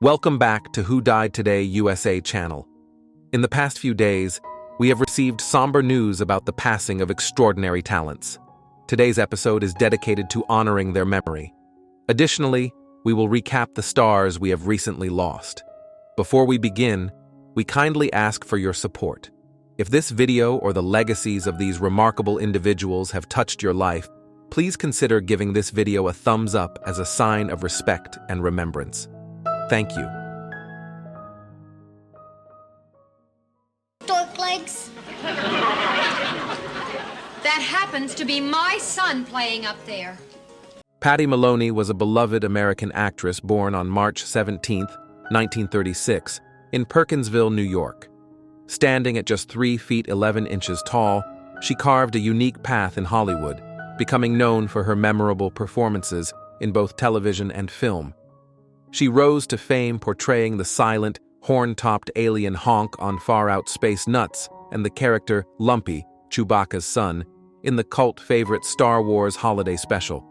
Welcome back to Who Died Today USA channel. In the past few days, we have received somber news about the passing of extraordinary talents. Today's episode is dedicated to honoring their memory. Additionally, we will recap the stars we have recently lost. Before we begin, we kindly ask for your support. If this video or the legacies of these remarkable individuals have touched your life, please consider giving this video a thumbs up as a sign of respect and remembrance. Thank you. Dork legs. That happens to be my son playing up there. Patty Maloney was a beloved American actress born on March 17, 1936, in Perkinsville, New York. Standing at just 3 feet 11 inches tall, she carved a unique path in Hollywood, becoming known for her memorable performances in both television and film. She rose to fame portraying the silent, horn-topped alien Honk on Far Out Space Nuts and the character Lumpy, Chewbacca's son, in the cult favorite Star Wars holiday special.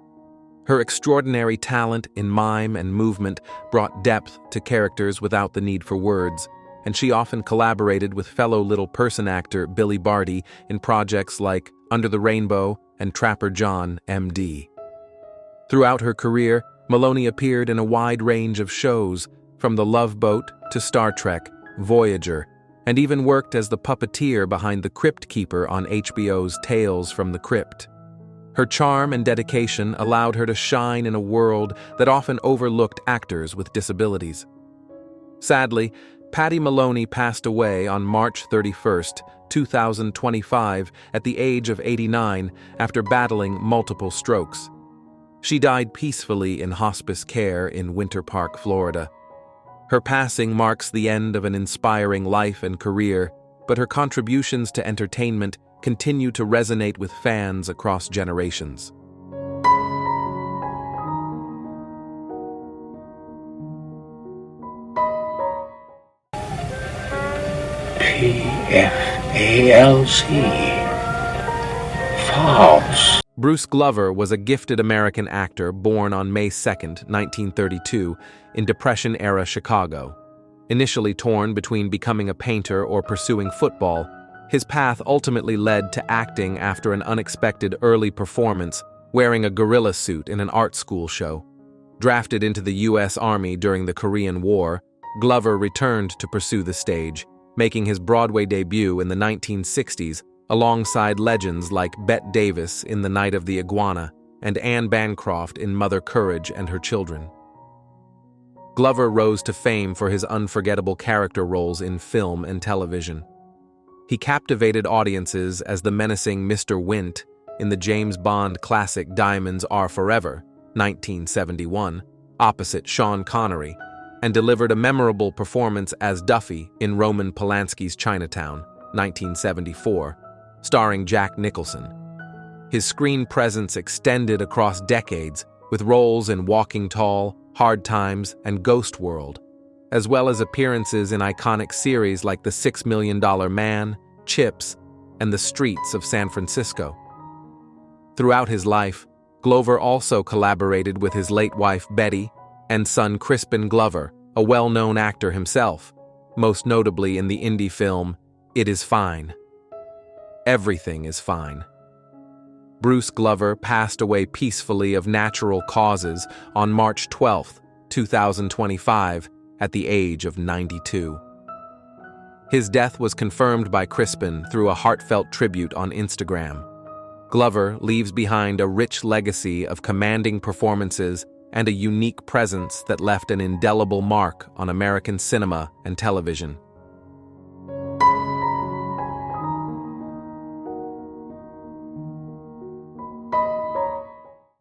Her extraordinary talent in mime and movement brought depth to characters without the need for words, and she often collaborated with fellow Little Person actor Billy Barty in projects like Under the Rainbow and Trapper John, M.D. Throughout her career, Maloney appeared in a wide range of shows, from The Love Boat to Star Trek, Voyager, and even worked as the puppeteer behind The Crypt Keeper on HBO's Tales from the Crypt. Her charm and dedication allowed her to shine in a world that often overlooked actors with disabilities. Sadly, Patty Maloney passed away on March 31, 2025, at the age of 89 after battling multiple strokes. She died peacefully in hospice care in Winter Park, Florida. Her passing marks the end of an inspiring life and career, but her contributions to entertainment continue to resonate with fans across generations. PFALC. Foxx. Bruce Glover was a gifted American actor born on May 2, 1932, in Depression-era Chicago. Initially torn between becoming a painter or pursuing football, his path ultimately led to acting after an unexpected early performance wearing a gorilla suit in an art school show. Drafted into the U.S. Army during the Korean War, Glover returned to pursue the stage, making his Broadway debut in the 1960s alongside legends like Bette Davis in The Night of the Iguana and Anne Bancroft in Mother Courage and Her Children. Glover rose to fame for his unforgettable character roles in film and television. He captivated audiences as the menacing Mr. Wint in the James Bond classic Diamonds Are Forever, 1971, opposite Sean Connery, and delivered a memorable performance as Duffy in Roman Polanski's Chinatown, 1974, starring Jack Nicholson. His screen presence extended across decades, with roles in Walking Tall, Hard Times, and Ghost World, as well as appearances in iconic series like The $6 Million Man, Chips, and The Streets of San Francisco. Throughout his life, Glover also collaborated with his late wife Betty and son Crispin Glover, a well-known actor himself, most notably in the indie film It Is Fine. Everything is Fine. Bruce Glover passed away peacefully of natural causes on March 12, 2025, at the age of 92. His death was confirmed by Crispin through a heartfelt tribute on Instagram. Glover leaves behind a rich legacy of commanding performances and a unique presence that left an indelible mark on American cinema and television.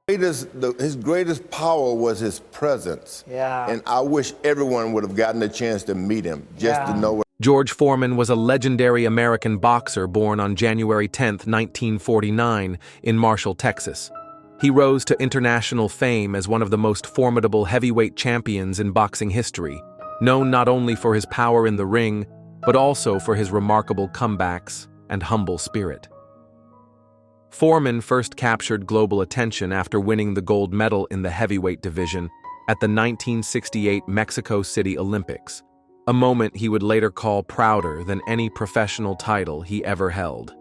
His greatest power was his presence. Yeah. And I wish everyone would have gotten a chance to meet him, just to know what. George Foreman was a legendary American boxer born on January 10, 1949, in Marshall, Texas. He rose to international fame as one of the most formidable heavyweight champions in boxing history, known not only for his power in the ring, but also for his remarkable comebacks and humble spirit. Foreman first captured global attention after winning the gold medal in the heavyweight division at the 1968 Mexico City Olympics, a moment he would later call prouder than any professional title he ever held.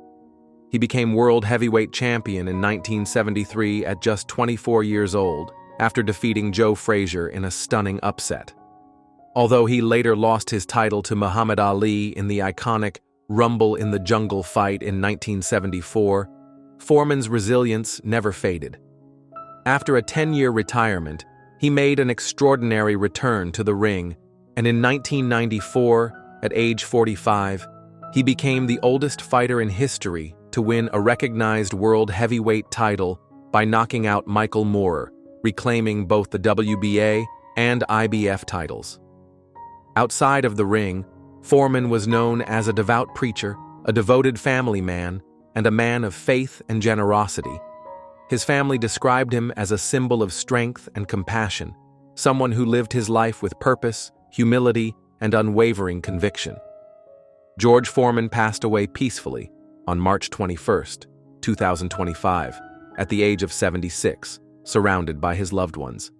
He became world heavyweight champion in 1973 at just 24 years old, after defeating Joe Frazier in a stunning upset. Although he later lost his title to Muhammad Ali in the iconic Rumble in the Jungle fight in 1974, Foreman's resilience never faded. After a 10-year retirement, he made an extraordinary return to the ring, and in 1994, at age 45, he became the oldest fighter in history to win a recognized world heavyweight title by knocking out Michael Moorer, reclaiming both the WBA and IBF titles. Outside of the ring, Foreman was known as a devout preacher, a devoted family man, and a man of faith and generosity. His family described him as a symbol of strength and compassion, someone who lived his life with purpose, humility, and unwavering conviction. George Foreman passed away peacefully on March 21, 2025, at the age of 76, surrounded by his loved ones.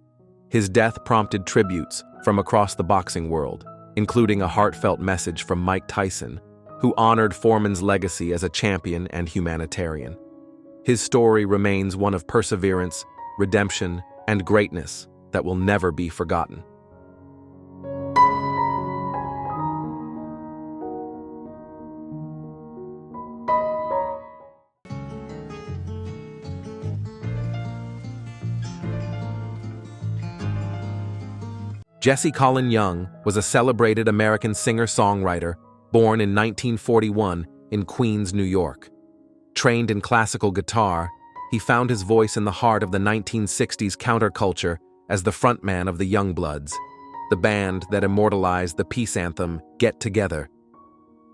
His death prompted tributes from across the boxing world, including a heartfelt message from Mike Tyson, who honored Foreman's legacy as a champion and humanitarian. His story remains one of perseverance, redemption, and greatness that will never be forgotten. Jesse Colin Young was a celebrated American singer-songwriter born in 1941 in Queens, New York. Trained in classical guitar, he found his voice in the heart of the 1960s counterculture as the frontman of the Youngbloods, the band that immortalized the peace anthem "Get Together."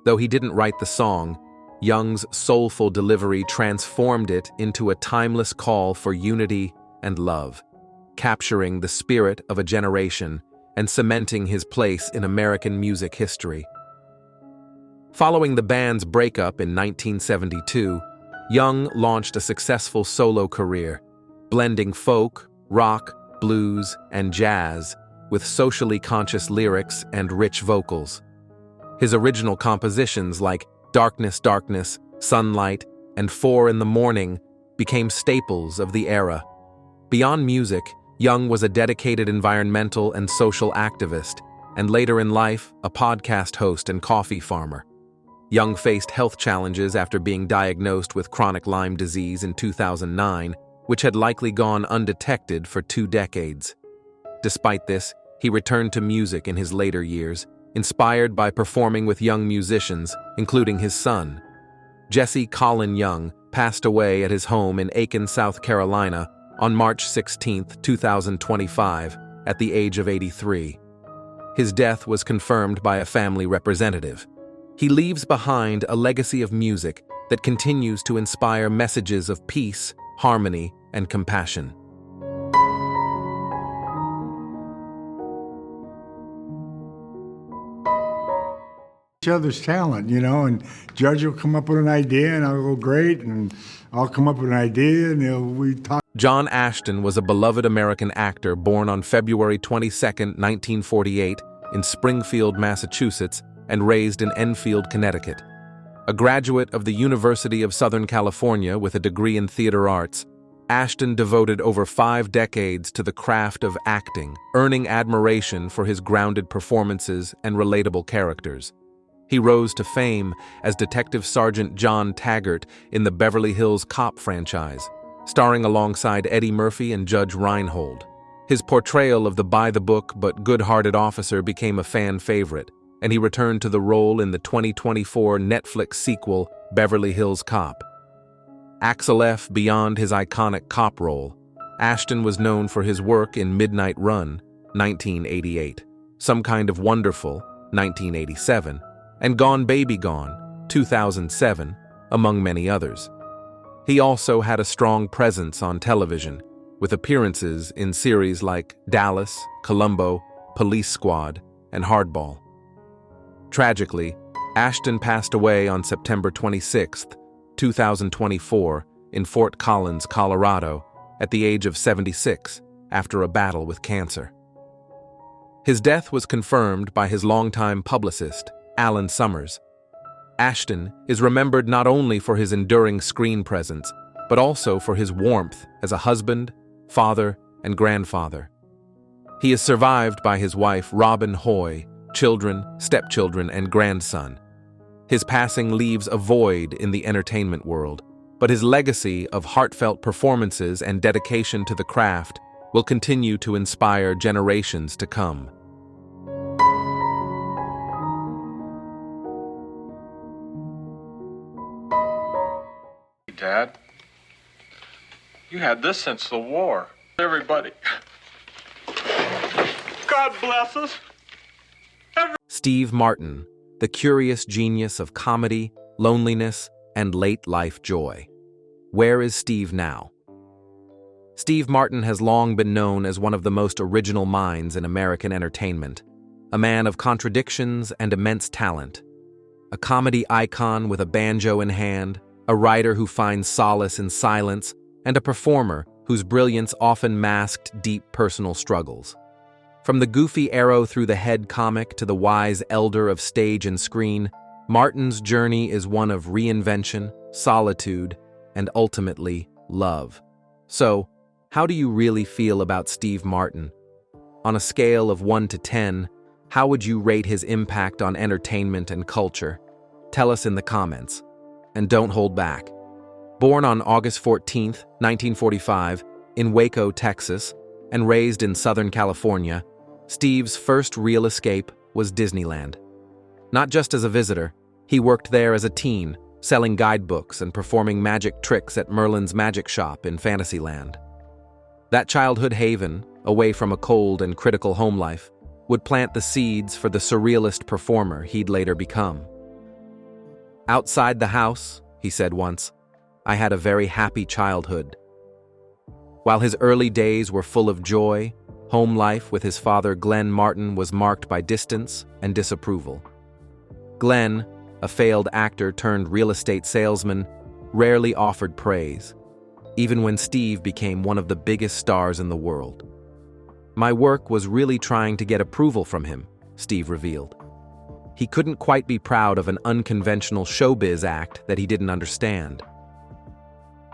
Though he didn't write the song, Young's soulful delivery transformed it into a timeless call for unity and love, capturing the spirit of a generation and cementing his place in American music history. Following the band's breakup in 1972, Young launched a successful solo career, blending folk, rock, blues, and jazz with socially conscious lyrics and rich vocals. His original compositions like Darkness, Darkness, Sunlight, and 4 in the Morning became staples of the era. Beyond music, Young was a dedicated environmental and social activist, and later in life, a podcast host and coffee farmer. Young faced health challenges after being diagnosed with chronic Lyme disease in 2009, which had likely gone undetected for 2 decades. Despite this, he returned to music in his later years, inspired by performing with young musicians, including his son. Jesse Colin Young passed away at his home in Aiken, South Carolina, on March 16, 2025, at the age of 83. His death was confirmed by a family representative. He leaves behind a legacy of music that continues to inspire messages of peace, harmony, and compassion. Each other's talent, and Judge will come up with an idea, and I'll go, great, and I'll come up with an idea, and we talk. John Ashton was a beloved American actor born on February 22, 1948, in Springfield, Massachusetts, and raised in Enfield, Connecticut. A graduate of the University of Southern California with a degree in theater arts, Ashton devoted over 5 decades to the craft of acting, earning admiration for his grounded performances and relatable characters. He rose to fame as Detective Sergeant John Taggart in the Beverly Hills Cop franchise, starring alongside Eddie Murphy and Judge Reinhold. His portrayal of the by-the-book but good-hearted officer became a fan favorite, and he returned to the role in the 2024 Netflix sequel, Beverly Hills Cop. Axel F. Beyond his iconic cop role, Ashton was known for his work in Midnight Run, 1988, Some Kind of Wonderful, 1987, and Gone Baby Gone, 2007, among many others. He also had a strong presence on television, with appearances in series like Dallas, Columbo, Police Squad, and Hardball. Tragically, Ashton passed away on September 26, 2024, in Fort Collins, Colorado, at the age of 76, after a battle with cancer. His death was confirmed by his longtime publicist, Alan Summers. Ashton is remembered not only for his enduring screen presence, but also for his warmth as a husband, father, and grandfather. He is survived by his wife, Robin Hoy, children, stepchildren, and grandson. His passing leaves a void in the entertainment world, but his legacy of heartfelt performances and dedication to the craft will continue to inspire generations to come. Dad, you had this since the war. Everybody. God bless us. Steve Martin, the curious genius of comedy, loneliness, and late-life joy. Where is Steve now? Steve Martin has long been known as one of the most original minds in American entertainment, a man of contradictions and immense talent, a comedy icon with a banjo in hand, a writer who finds solace in silence, and a performer whose brilliance often masked deep personal struggles. From the goofy arrow-through-the-head comic to the wise elder of stage and screen, Martin's journey is one of reinvention, solitude, and ultimately, love. So, how do you really feel about Steve Martin? On a scale of 1 to 10, how would you rate his impact on entertainment and culture? Tell us in the comments. And don't hold back. Born on August 14, 1945, in Waco, Texas, and raised in Southern California, Steve's first real escape was Disneyland. Not just as a visitor, he worked there as a teen, selling guidebooks and performing magic tricks at Merlin's Magic Shop in Fantasyland. That childhood haven, away from a cold and critical home life, would plant the seeds for the surrealist performer he'd later become. "Outside the house," he said once, "I had a very happy childhood." While his early days were full of joy, home life with his father Glenn Martin was marked by distance and disapproval. Glenn, a failed actor turned real estate salesman, rarely offered praise, even when Steve became one of the biggest stars in the world. "My work was really trying to get approval from him," Steve revealed. He couldn't quite be proud of an unconventional showbiz act that he didn't understand.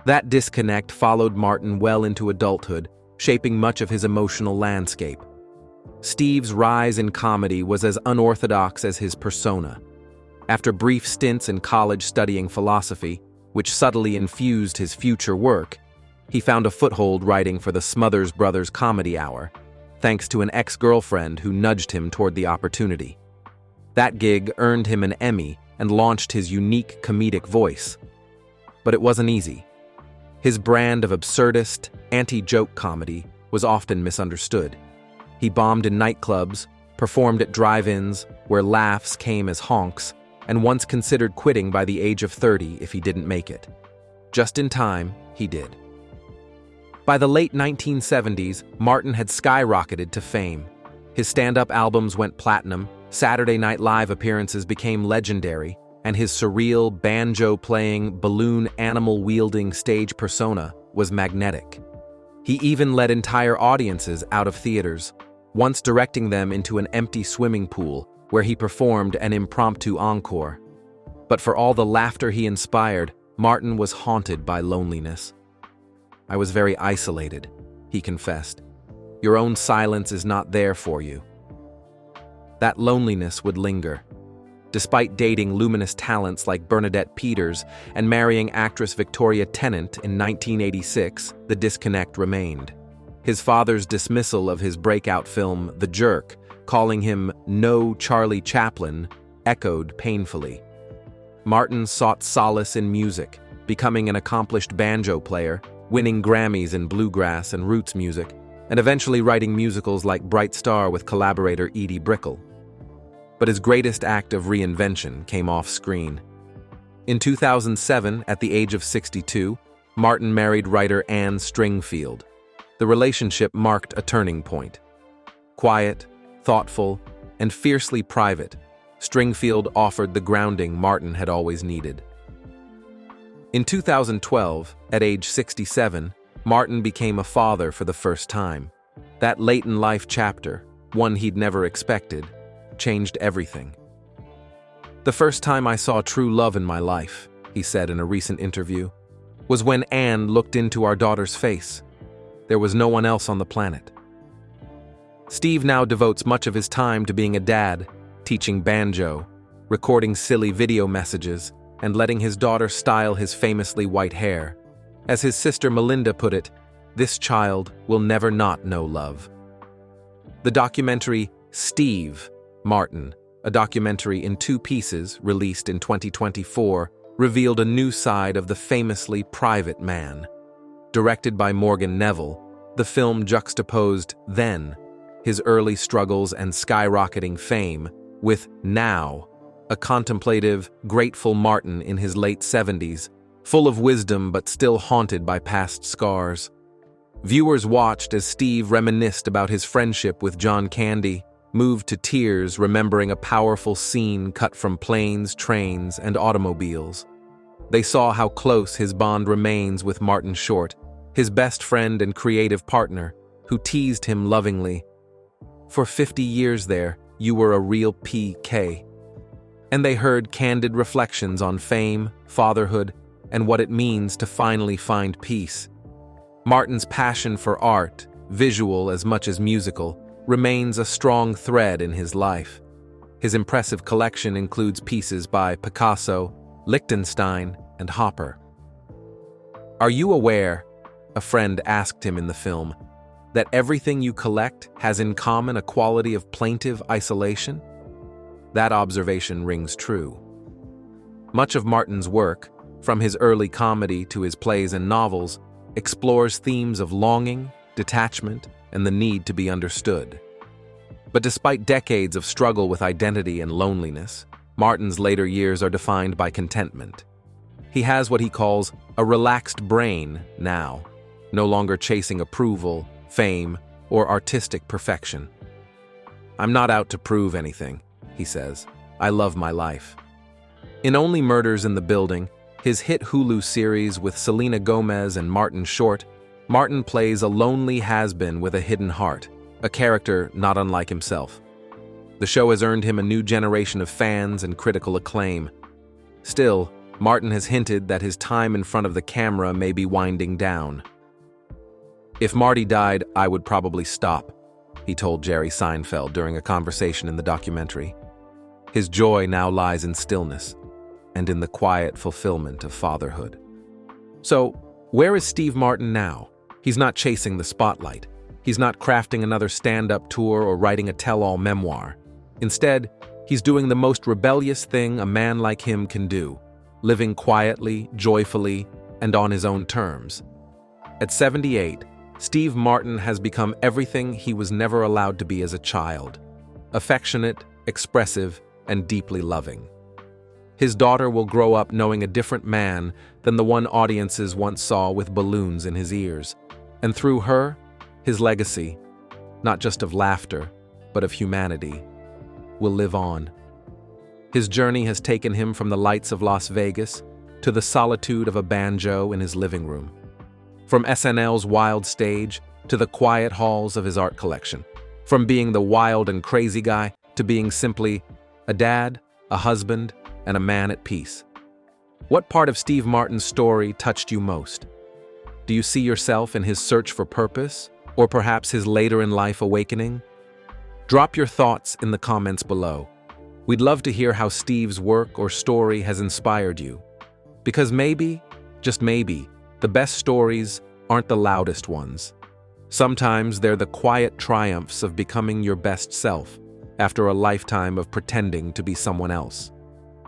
That disconnect followed Martin well into adulthood, shaping much of his emotional landscape. Steve's rise in comedy was as unorthodox as his persona. After brief stints in college studying philosophy, which subtly infused his future work, he found a foothold writing for the Smothers Brothers Comedy Hour, thanks to an ex-girlfriend who nudged him toward the opportunity. That gig earned him an Emmy and launched his unique comedic voice. But it wasn't easy. His brand of absurdist, anti-joke comedy was often misunderstood. He bombed in nightclubs, performed at drive-ins where laughs came as honks, and once considered quitting by the age of 30 if he didn't make it. Just in time, he did. By the late 1970s, Martin had skyrocketed to fame. His stand-up albums went platinum, Saturday Night Live appearances became legendary, and his surreal, banjo-playing, balloon animal-wielding stage persona was magnetic. He even led entire audiences out of theaters, once directing them into an empty swimming pool where he performed an impromptu encore. But for all the laughter he inspired, Martin was haunted by loneliness. "I was very isolated," he confessed. "Your own silence is not there for you." That loneliness would linger. Despite dating luminous talents like Bernadette Peters and marrying actress Victoria Tennant in 1986, the disconnect remained. His father's dismissal of his breakout film, The Jerk, calling him no Charlie Chaplin, echoed painfully. Martin sought solace in music, becoming an accomplished banjo player, winning Grammys in bluegrass and roots music, and eventually writing musicals like Bright Star with collaborator Edie Brickell. But his greatest act of reinvention came off-screen. In 2007, at the age of 62, Martin married writer Anne Stringfield. The relationship marked a turning point. Quiet, thoughtful, and fiercely private, Stringfield offered the grounding Martin had always needed. In 2012, at age 67, Martin became a father for the first time. That late-in-life chapter, one he'd never expected, changed everything. "The first time I saw true love in my life," he said in a recent interview, "was when Anne looked into our daughter's face. There was no one else on the planet." Steve now devotes much of his time to being a dad, teaching banjo, recording silly video messages, and letting his daughter style his famously white hair. As his sister Melinda put it, "This child will never not know love." The documentary Steve Martin, a documentary in 2 pieces released in 2024, revealed a new side of the famously private man. Directed by Morgan Neville, the film juxtaposed then his early struggles and skyrocketing fame with now, a contemplative, grateful Martin in his late 70s, full of wisdom but still haunted by past scars. Viewers watched as Steve reminisced about his friendship with John Candy, moved to tears remembering a powerful scene cut from planes, trains, and automobiles. They saw how close his bond remains with Martin Short, his best friend and creative partner, who teased him lovingly, "For 50 years there, you were a real PK." And they heard candid reflections on fame, fatherhood, and what it means to finally find peace. Martin's passion for art, visual as much as musical, remains a strong thread in his life. His impressive collection includes pieces by Picasso, Lichtenstein, and Hopper. "Are you aware," a friend asked him in the film, "that everything you collect has in common a quality of plaintive isolation?" That observation rings true. Much of Martin's work, from his early comedy to his plays and novels, explores themes of longing, detachment, and the need to be understood. But despite decades of struggle with identity and loneliness, Martin's later years are defined by contentment. He has what he calls a relaxed brain now, no longer chasing approval, fame, or artistic perfection. "I'm not out to prove anything," he says. "I love my life." In Only Murders in the Building, his hit Hulu series with Selena Gomez and Martin Short, Martin plays a lonely has-been with a hidden heart, a character not unlike himself. The show has earned him a new generation of fans and critical acclaim. Still, Martin has hinted that his time in front of the camera may be winding down. "If Marty died, I would probably stop," he told Jerry Seinfeld during a conversation in the documentary. His joy now lies in stillness and in the quiet fulfillment of fatherhood. So, where is Steve Martin now? He's not chasing the spotlight. He's not crafting another stand-up tour or writing a tell-all memoir. Instead, he's doing the most rebellious thing a man like him can do, living quietly, joyfully, and on his own terms. At 78, Steve Martin has become everything he was never allowed to be as a child: affectionate, expressive, and deeply loving. His daughter will grow up knowing a different man than the one audiences once saw with balloons in his ears. And through her, his legacy, not just of laughter, but of humanity, will live on. His journey has taken him from the lights of Las Vegas to the solitude of a banjo in his living room. From SNL's wild stage to the quiet halls of his art collection. From being the wild and crazy guy to being simply a dad, a husband, and a man at peace. What part of Steve Martin's story touched you most? Do you see yourself in his search for purpose, or perhaps his later-in-life awakening? Drop your thoughts in the comments below. We'd love to hear how Steve's work or story has inspired you. Because maybe, just maybe, the best stories aren't the loudest ones. Sometimes they're the quiet triumphs of becoming your best self after a lifetime of pretending to be someone else.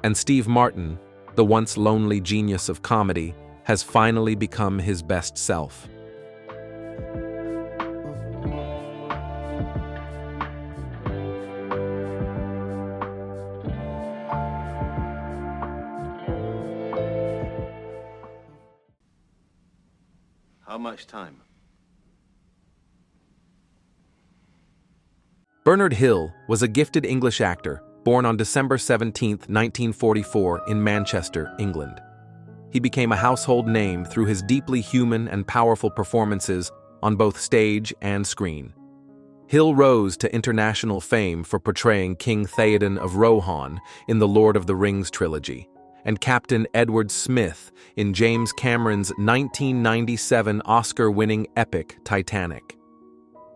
And Steve Martin, the once lonely genius of comedy, has finally become his best self. How much time? Bernard Hill was a gifted English actor born on December 17, 1944 in Manchester, England. He became a household name through his deeply human and powerful performances on both stage and screen. Hill rose to international fame for portraying King Theoden of Rohan in the Lord of the Rings trilogy, and Captain Edward Smith in James Cameron's 1997 Oscar-winning epic Titanic.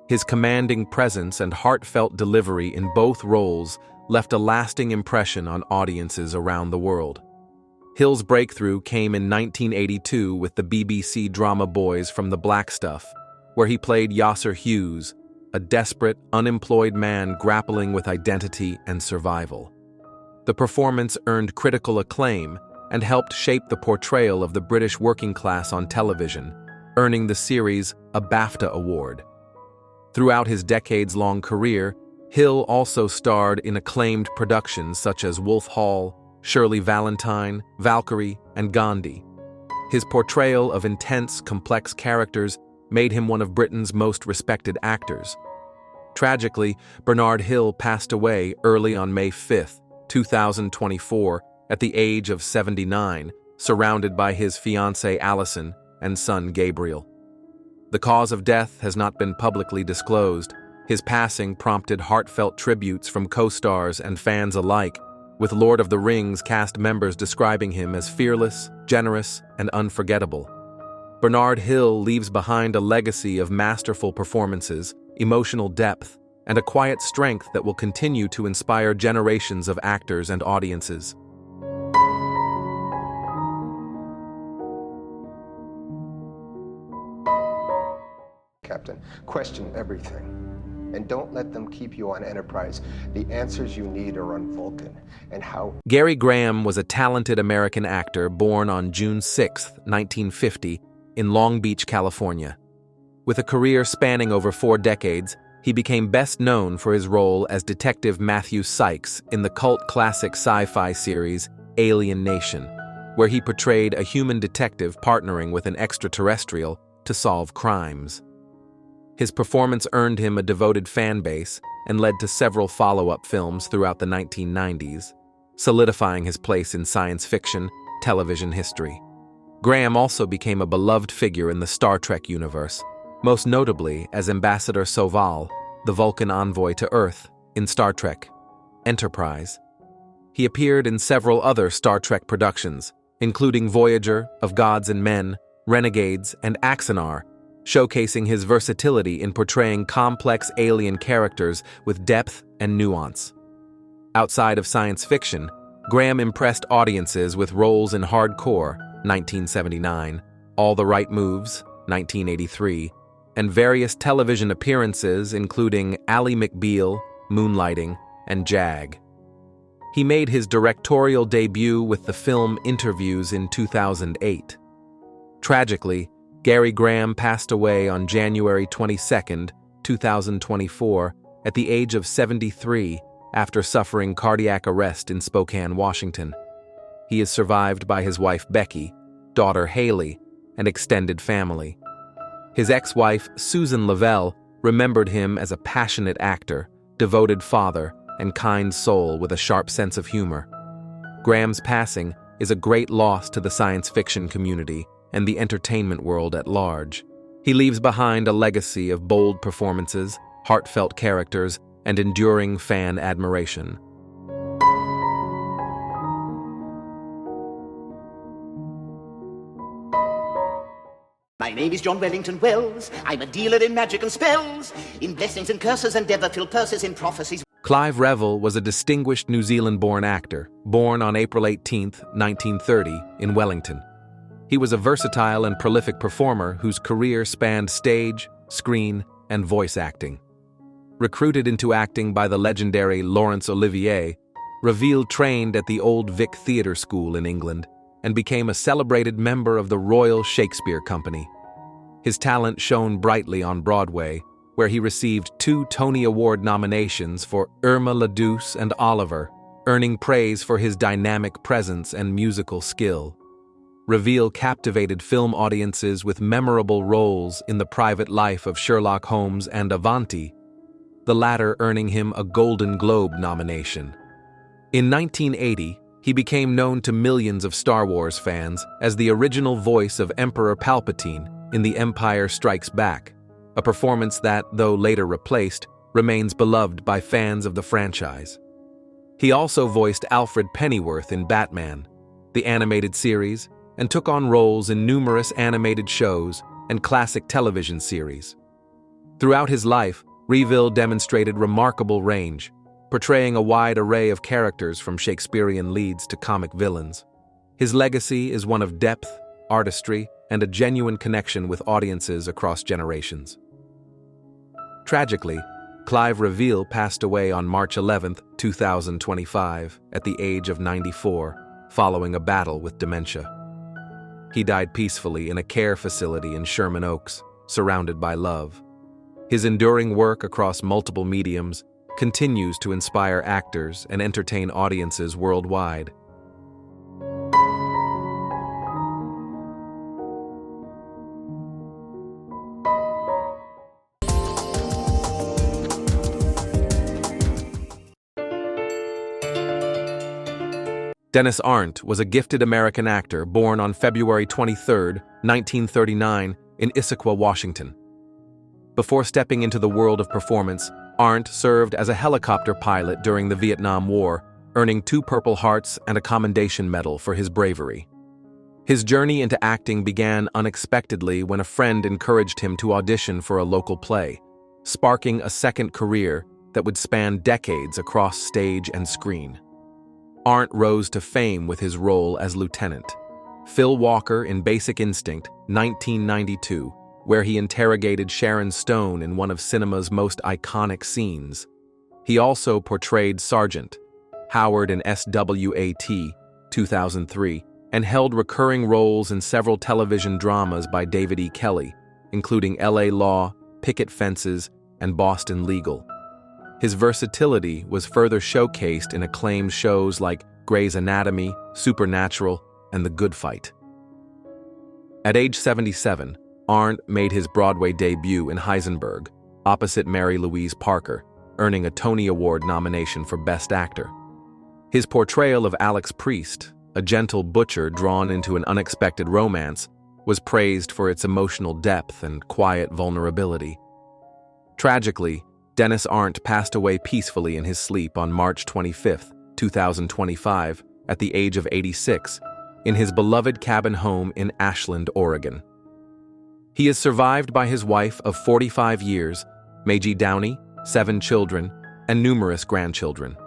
His commanding presence and heartfelt delivery in both roles left a lasting impression on audiences around the world. Hill's breakthrough came in 1982 with the BBC drama Boys from the Black Stuff, where he played Yasser Hughes, a desperate, unemployed man grappling with identity and survival. The performance earned critical acclaim and helped shape the portrayal of the British working class on television, earning the series a BAFTA award. Throughout his decades-long career, Hill also starred in acclaimed productions such as Wolf Hall, Shirley Valentine, Valkyrie, and Gandhi. His portrayal of intense, complex characters made him one of Britain's most respected actors. Tragically, Bernard Hill passed away early on May 5, 2024, at the age of 79, surrounded by his fiancée Alison and son Gabriel. The cause of death has not been publicly disclosed. His passing prompted heartfelt tributes from co-stars and fans alike, with Lord of the Rings cast members describing him as fearless, generous, and unforgettable. Bernard Hill leaves behind a legacy of masterful performances, emotional depth, and a quiet strength that will continue to inspire generations of actors and audiences. Captain, question everything. And don't let them keep you on Enterprise. The answers you need are on Vulcan. And how... Gary Graham was a talented American actor born on June 6, 1950, in Long Beach, California. With a career spanning over 4 decades, he became best known for his role as Detective Matthew Sykes in the cult classic sci-fi series Alien Nation, where he portrayed a human detective partnering with an extraterrestrial to solve crimes. His performance earned him a devoted fan base and led to several follow-up films throughout the 1990s, solidifying his place in science fiction television history. Graham also became a beloved figure in the Star Trek universe, most notably as Ambassador Soval, the Vulcan envoy to Earth, in Star Trek Enterprise. He appeared in several other Star Trek productions, including Voyager, Of Gods and Men, Renegades, and Axanar, showcasing his versatility in portraying complex alien characters with depth and nuance. Outside of science fiction, Graham impressed audiences with roles in Hardcore, 1979, All the Right Moves, 1983, and various television appearances including Ally McBeal, Moonlighting, and Jag. He made his directorial debut with the film Interviews in 2008. Tragically, Gary Graham passed away on January 22, 2024, at the age of 73 after suffering cardiac arrest in Spokane, Washington. He is survived by his wife Becky, daughter Haley, and extended family. His ex-wife, Susan Lavelle, remembered him as a passionate actor, devoted father, and kind soul with a sharp sense of humor. Graham's passing is a great loss to the science fiction community and the entertainment world at large. He leaves behind a legacy of bold performances, heartfelt characters, and enduring fan admiration. My name is John Wellington Wells. I'm a dealer in magic and spells, in blessings and curses, and ever-filled purses, in prophecies. Clive Revill was a distinguished New Zealand-born actor, born on April 18, 1930, in Wellington. He was a versatile and prolific performer whose career spanned stage, screen, and voice acting. Recruited into acting by the legendary Laurence Olivier, Revill trained at the Old Vic Theatre School in England and became a celebrated member of the Royal Shakespeare Company. His talent shone brightly on Broadway, where he received 2 Tony Award nominations for Irma la Douce and Oliver, earning praise for his dynamic presence and musical skill. Revill captivated film audiences with memorable roles in The Private Life of Sherlock Holmes and Avanti, the latter earning him a Golden Globe nomination. In 1980, he became known to millions of Star Wars fans as the original voice of Emperor Palpatine in The Empire Strikes Back, a performance that, though later replaced, remains beloved by fans of the franchise. He also voiced Alfred Pennyworth in Batman, the animated series, and took on roles in numerous animated shows and classic television series. Throughout his life, Revill demonstrated remarkable range, portraying a wide array of characters from Shakespearean leads to comic villains. His legacy is one of depth, artistry, and a genuine connection with audiences across generations. Tragically, Clive Revill passed away on March 11, 2025, at the age of 94, following a battle with dementia. He died peacefully in a care facility in Sherman Oaks, surrounded by love. His enduring work across multiple mediums continues to inspire actors and entertain audiences worldwide. Denis Arndt was a gifted American actor born on February 23, 1939, in Issaquah, Washington. Before stepping into the world of performance, Arndt served as a helicopter pilot during the Vietnam War, earning 2 Purple Hearts and a Commendation Medal for his bravery. His journey into acting began unexpectedly when a friend encouraged him to audition for a local play, sparking a second career that would span decades across stage and screen. Arndt rose to fame with his role as Lieutenant Phil Walker in Basic Instinct, 1992, where he interrogated Sharon Stone in one of cinema's most iconic scenes. He also portrayed Sergeant Howard in SWAT, 2003, and held recurring roles in several television dramas by David E. Kelley, including L.A. Law, Picket Fences, and Boston Legal. His versatility was further showcased in acclaimed shows like Grey's Anatomy, Supernatural, and The Good Fight. At age 77, Arndt made his Broadway debut in Heisenberg, opposite Mary Louise Parker, earning a Tony Award nomination for Best Actor. His portrayal of Alex Priest, a gentle butcher drawn into an unexpected romance, was praised for its emotional depth and quiet vulnerability. Tragically, Denis Arndt passed away peacefully in his sleep on March 25, 2025, at the age of 86, in his beloved cabin home in Ashland, Oregon. He is survived by his wife of 45 years, Magie Downey, 7 children, and numerous grandchildren.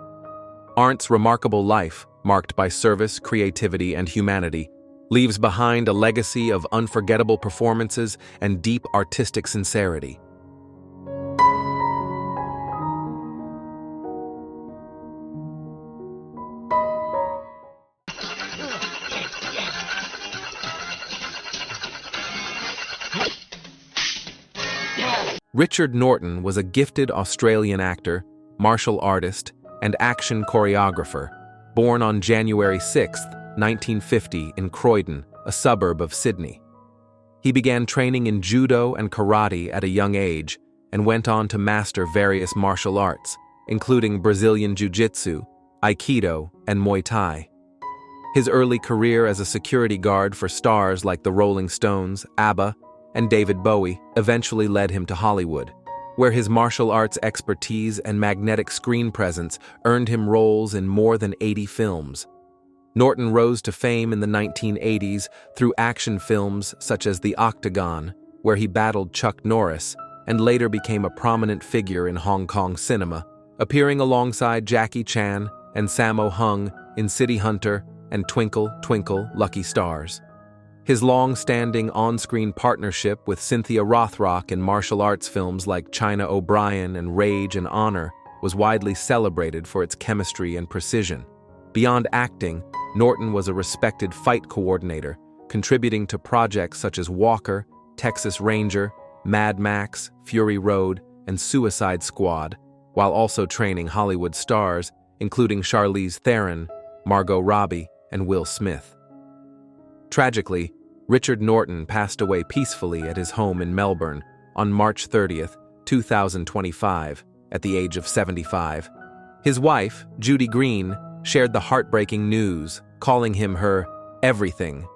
Arndt's remarkable life, marked by service, creativity, and humanity, leaves behind a legacy of unforgettable performances and deep artistic sincerity. Richard Norton was a gifted Australian actor, martial artist, and action choreographer, born on January 6, 1950, in Croydon, a suburb of Sydney. He began training in judo and karate at a young age and went on to master various martial arts, including Brazilian Jiu-Jitsu, Aikido, and Muay Thai. His early career as a security guard for stars like the Rolling Stones, ABBA, and David Bowie eventually led him to Hollywood, where his martial arts expertise and magnetic screen presence earned him roles in more than 80 films. Norton rose to fame in the 1980s through action films such as The Octagon, where he battled Chuck Norris, and later became a prominent figure in Hong Kong cinema, appearing alongside Jackie Chan and Sammo Hung in City Hunter and Twinkle, Twinkle, Lucky Stars. His long-standing on-screen partnership with Cynthia Rothrock in martial arts films like China O'Brien and Rage and Honor was widely celebrated for its chemistry and precision. Beyond acting, Norton was a respected fight coordinator, contributing to projects such as Walker, Texas Ranger, Mad Max, Fury Road, and Suicide Squad, while also training Hollywood stars, including Charlize Theron, Margot Robbie, and Will Smith. Tragically, Richard Norton passed away peacefully at his home in Melbourne on March 30, 2025, at the age of 75. His wife, Judy Green, shared the heartbreaking news, calling him her everything.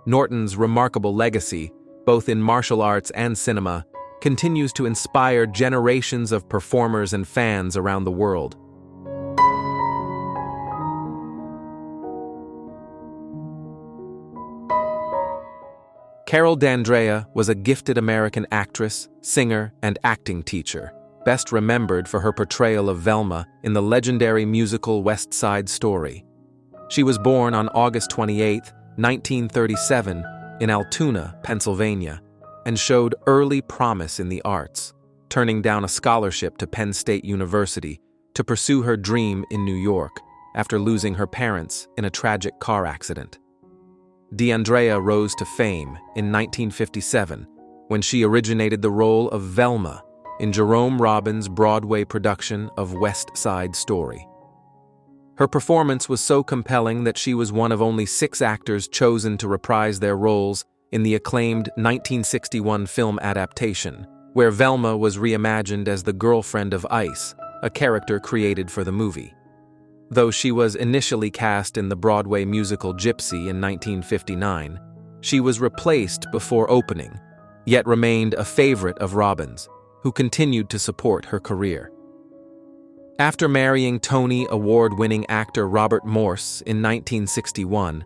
Norton's remarkable legacy, both in martial arts and cinema, continues to inspire generations of performers and fans around the world. Carole D'Andrea was a gifted American actress, singer, and acting teacher, best remembered for her portrayal of Velma in the legendary musical West Side Story. She was born on August 28, 1937, in Altoona, Pennsylvania, and showed early promise in the arts, turning down a scholarship to Penn State University to pursue her dream in New York after losing her parents in a tragic car accident. D'Andrea rose to fame in 1957 when she originated the role of Velma in Jerome Robbins' Broadway production of West Side Story. Her performance was so compelling that she was one of only 6 actors chosen to reprise their roles in the acclaimed 1961 film adaptation, where Velma was reimagined as the girlfriend of Ice, a character created for the movie. Though she was initially cast in the Broadway musical Gypsy in 1959, she was replaced before opening, yet remained a favorite of Robbins, who continued to support her career. After marrying Tony Award-winning actor Robert Morse in 1961,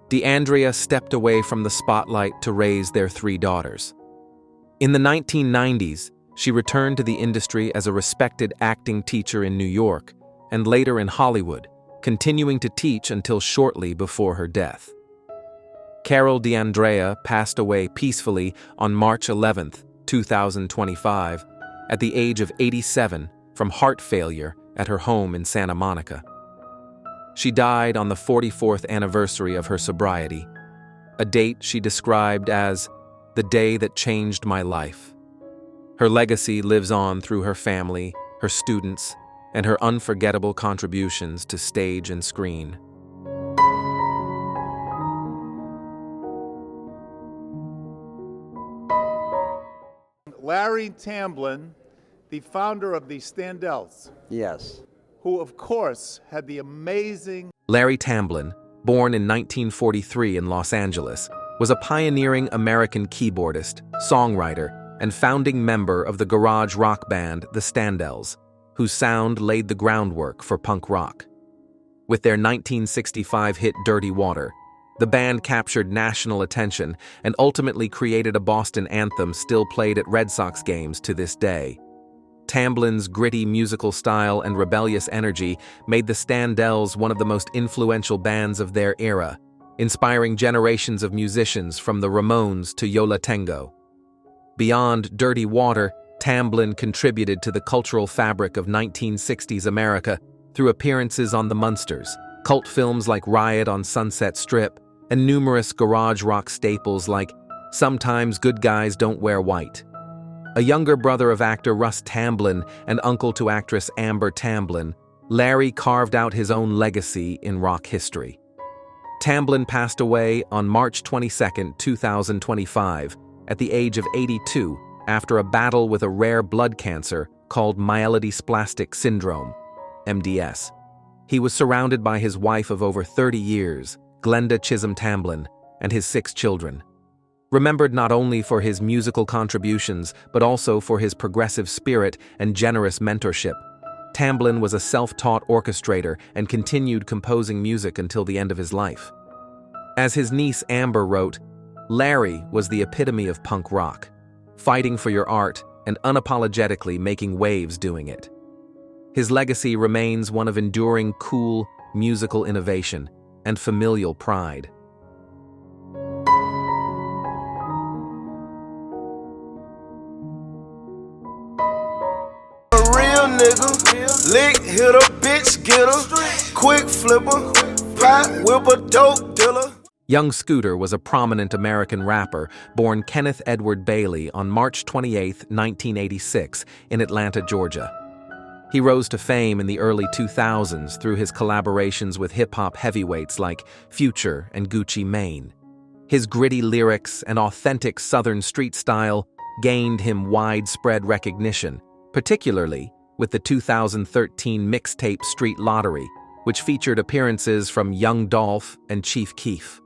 D'Andrea stepped away from the spotlight to raise their 3 daughters. In the 1990s, she returned to the industry as a respected acting teacher in New York and later in Hollywood, continuing to teach until shortly before her death. Carole D'Andrea passed away peacefully on March 11, 2025, at the age of 87 from heart failure at her home in Santa Monica. She died on the 44th anniversary of her sobriety, a date she described as the day that changed my life. Her legacy lives on through her family, her students, and her unforgettable contributions to stage and screen. Larry Tamblyn, the founder of the Standells. Yes. Who, of course, had the amazing... Larry Tamblyn, born in 1943 in Los Angeles, was a pioneering American keyboardist, songwriter, and founding member of the garage rock band The Standells, whose sound laid the groundwork for punk rock. With their 1965 hit Dirty Water, the band captured national attention and ultimately created a Boston anthem still played at Red Sox games to this day. Tamblyn's gritty musical style and rebellious energy made the Standells one of the most influential bands of their era, inspiring generations of musicians from the Ramones to Yo La Tengo. Beyond Dirty Water, Tamblyn contributed to the cultural fabric of 1960s America through appearances on The Munsters, cult films like Riot on Sunset Strip, and numerous garage rock staples like Sometimes Good Guys Don't Wear White. A younger brother of actor Russ Tamblyn and uncle to actress Amber Tamblyn, Larry carved out his own legacy in rock history. Tamblyn passed away on March 22, 2025, at the age of 82 after a battle with a rare blood cancer called myelodysplastic syndrome, MDS. He was surrounded by his wife of over 30 years, Glenda Chisholm Tamblyn, and his 6 children. Remembered not only for his musical contributions, but also for his progressive spirit and generous mentorship, Tamblyn was a self-taught orchestrator and continued composing music until the end of his life. As his niece Amber wrote, Larry was the epitome of punk rock, fighting for your art and unapologetically making waves doing it. His legacy remains one of enduring cool musical innovation and familial pride. Nigga, lick, hit a bitch, get her, quick flipper, pot whipper, dope dealer. Young Scooter was a prominent American rapper born Kenneth Edward Bailey on March 28, 1986, in Atlanta, Georgia. He rose to fame in the early 2000s through his collaborations with hip-hop heavyweights like Future and Gucci Mane. His gritty lyrics and authentic Southern street style gained him widespread recognition, particularly with the 2013 mixtape Street Lottery, which featured appearances from Young Dolph and Chief Keef.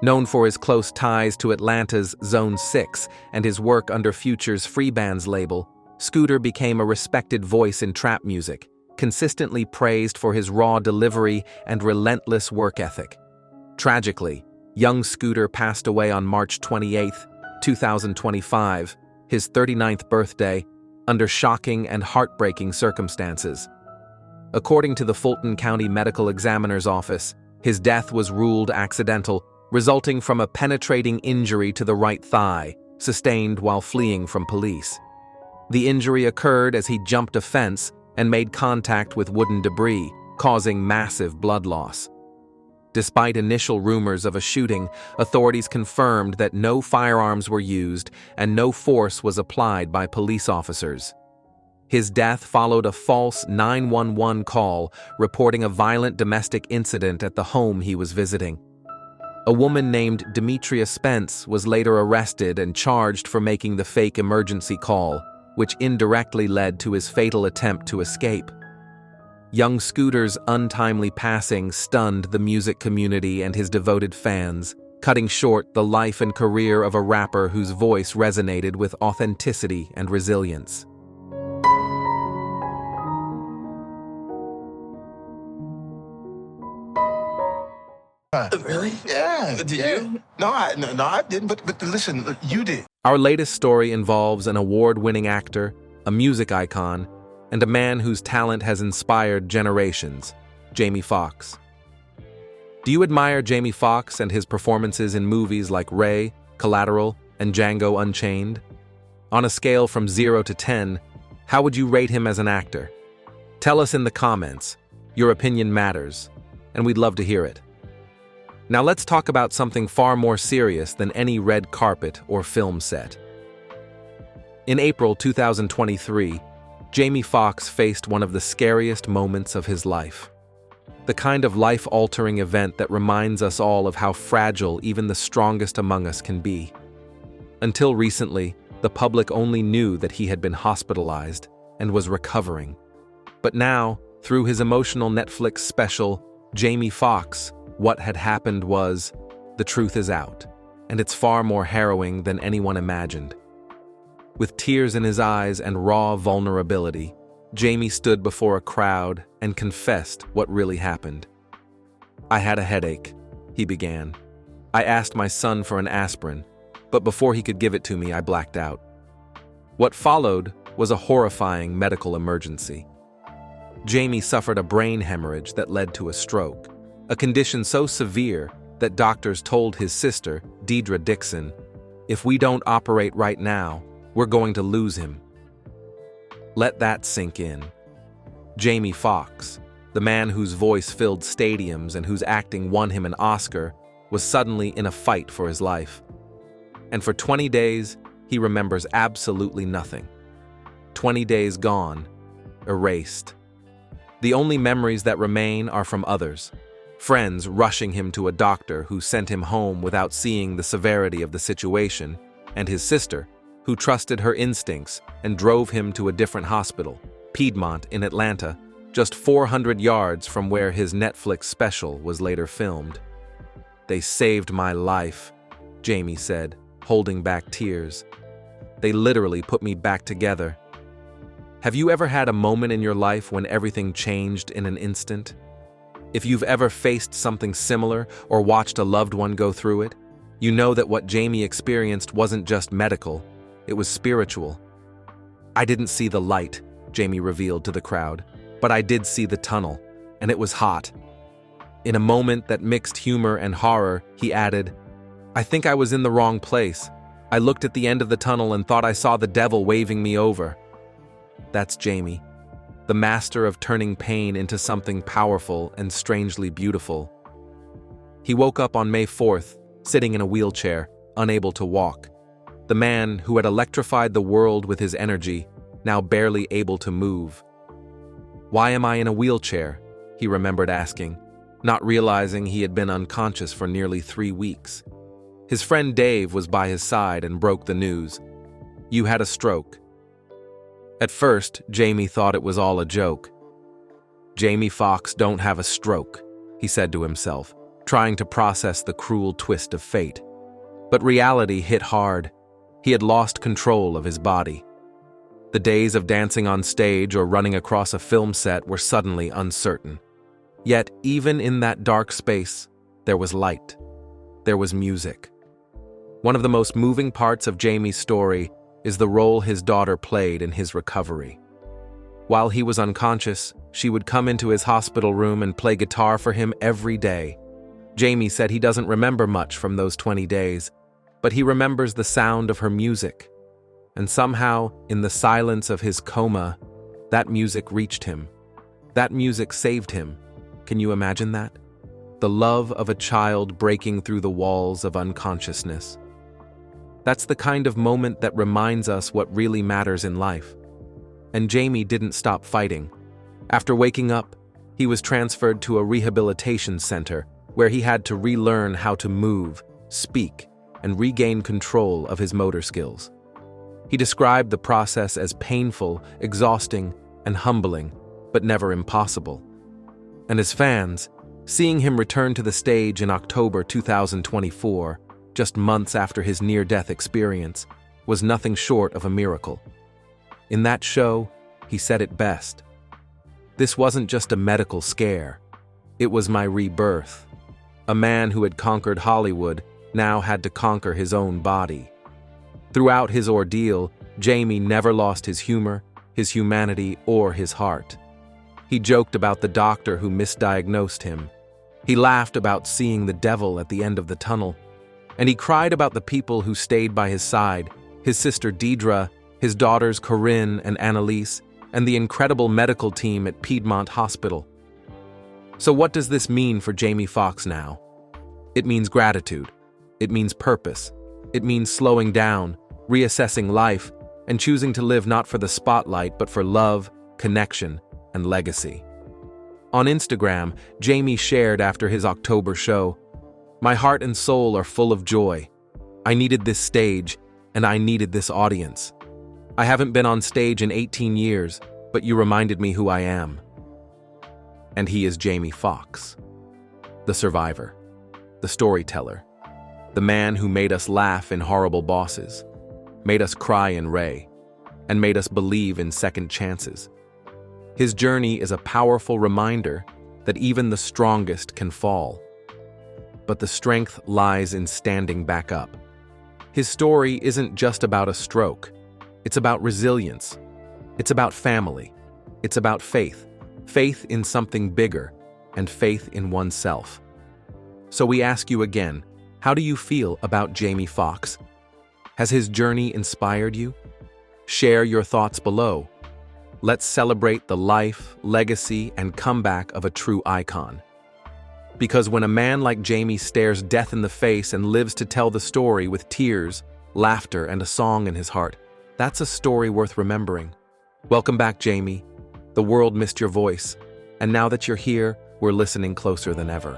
Known for his close ties to Atlanta's Zone 6 and his work under Future's Free Bands label, Scooter became a respected voice in trap music, consistently praised for his raw delivery and relentless work ethic. Tragically, young Scooter passed away on March 28, 2025, his 39th birthday, under shocking and heartbreaking circumstances. According to the Fulton County Medical Examiner's Office, his death was ruled accidental, resulting from a penetrating injury to the right thigh, sustained while fleeing from police. The injury occurred as he jumped a fence and made contact with wooden debris, causing massive blood loss. Despite initial rumors of a shooting, authorities confirmed that no firearms were used and no force was applied by police officers. His death followed a false 911 call reporting a violent domestic incident at the home he was visiting. A woman named Demetria Spence was later arrested and charged for making the fake emergency call, which indirectly led to his fatal attempt to escape. Young Scooter's untimely passing stunned the music community and his devoted fans, cutting short the life and career of a rapper whose voice resonated with authenticity and resilience. Really? Yeah. Did you? No, I didn't. But listen, you did. Our latest story involves an award-winning actor, a music icon, and a man whose talent has inspired generations, Jamie Foxx. Do you admire Jamie Foxx and his performances in movies like Ray, Collateral, and Django Unchained? On a scale from 0 to 10, how would you rate him as an actor? Tell us in the comments. Your opinion matters, and we'd love to hear it. Now let's talk about something far more serious than any red carpet or film set. In April 2023, Jamie Foxx faced one of the scariest moments of his life. The kind of life-altering event that reminds us all of how fragile even the strongest among us can be. Until recently, the public only knew that he had been hospitalized and was recovering. But now, through his emotional Netflix special, Jamie Foxx, What Had Happened Was, the truth is out, and it's far more harrowing than anyone imagined. With tears in his eyes and raw vulnerability, Jamie stood before a crowd and confessed what really happened. "I had a headache," he began. "I asked my son for an aspirin, but before he could give it to me, I blacked out." What followed was a horrifying medical emergency. Jamie suffered a brain hemorrhage that led to a stroke, a condition so severe that doctors told his sister, Deidre Dixon, "If we don't operate right now, we're going to lose him." Let that sink in. Jamie Foxx, the man whose voice filled stadiums and whose acting won him an Oscar, was suddenly in a fight for his life. And for 20 days, he remembers absolutely nothing. 20 days gone, erased. The only memories that remain are from others. Friends rushing him to a doctor who sent him home without seeing the severity of the situation, and his sister, who trusted her instincts and drove him to a different hospital, Piedmont in Atlanta, just 400 yards from where his Netflix special was later filmed. "They saved my life," Jamie said, holding back tears. "They literally put me back together." Have you ever had a moment in your life when everything changed in an instant? If you've ever faced something similar or watched a loved one go through it, you know that what Jamie experienced wasn't just medical, it was spiritual. "I didn't see the light," Jamie revealed to the crowd, "but I did see the tunnel, and it was hot." In a moment that mixed humor and horror, he added, "I think I was in the wrong place. I looked at the end of the tunnel and thought I saw the devil waving me over." That's Jamie, the master of turning pain into something powerful and strangely beautiful. He woke up on May 4th, sitting in a wheelchair, unable to walk. The man who had electrified the world with his energy, now barely able to move. "Why am I in a wheelchair?" he remembered asking, not realizing he had been unconscious for nearly 3 weeks. His friend Dave was by his side and broke the news. "You had a stroke." At first, Jamie thought it was all a joke. "Jamie Foxx don't have a stroke," he said to himself, trying to process the cruel twist of fate. But reality hit hard. He had lost control of his body. The days of dancing on stage or running across a film set were suddenly uncertain. Yet, even in that dark space, there was light. There was music. One of the most moving parts of Jamie's story is the role his daughter played in his recovery. While he was unconscious, she would come into his hospital room and play guitar for him every day. Jamie said he doesn't remember much from those 20 days, but he remembers the sound of her music. And somehow, in the silence of his coma, that music reached him. That music saved him. Can you imagine that? The love of a child breaking through the walls of unconsciousness. That's the kind of moment that reminds us what really matters in life. And Jamie didn't stop fighting. After waking up, he was transferred to a rehabilitation center where he had to relearn how to move, speak, and regain control of his motor skills. He described the process as painful, exhausting, and humbling, but never impossible. And as fans, seeing him return to the stage in October 2024, just months after his near-death experience, was nothing short of a miracle. In that show, he said it best. This wasn't just a medical scare. It was my rebirth. A man who had conquered Hollywood now had to conquer his own body. Throughout his ordeal, Jamie never lost his humor, his humanity, or his heart. He joked about the doctor who misdiagnosed him. He laughed about seeing the devil at the end of the tunnel. And he cried about the people who stayed by his side, his sister Deidre, his daughters Corinne and Annalise, and the incredible medical team at Piedmont Hospital. So what does this mean for Jamie Foxx now? It means gratitude. It means purpose. It means slowing down, reassessing life, and choosing to live not for the spotlight but for love, connection, and legacy. On Instagram, Jamie shared after his October show, "My heart and soul are full of joy. I needed this stage, and I needed this audience. I haven't been on stage in 18 years, but you reminded me who I am." And he is Jamie Foxx, the survivor, the storyteller, the man who made us laugh in Horrible Bosses, made us cry in Ray, and made us believe in second chances. His journey is a powerful reminder that even the strongest can fall. But the strength lies in standing back up. His story isn't just about a stroke. It's about resilience. It's about family. It's about faith. Faith in something bigger, and faith in oneself. So we ask you again, how do you feel about Jamie Foxx? Has his journey inspired you? Share your thoughts below. Let's celebrate the life, legacy, and comeback of a true icon. Because when a man like Jamie stares death in the face and lives to tell the story with tears, laughter, and a song in his heart, that's a story worth remembering. Welcome back, Jamie. The world missed your voice, and now that you're here, we're listening closer than ever.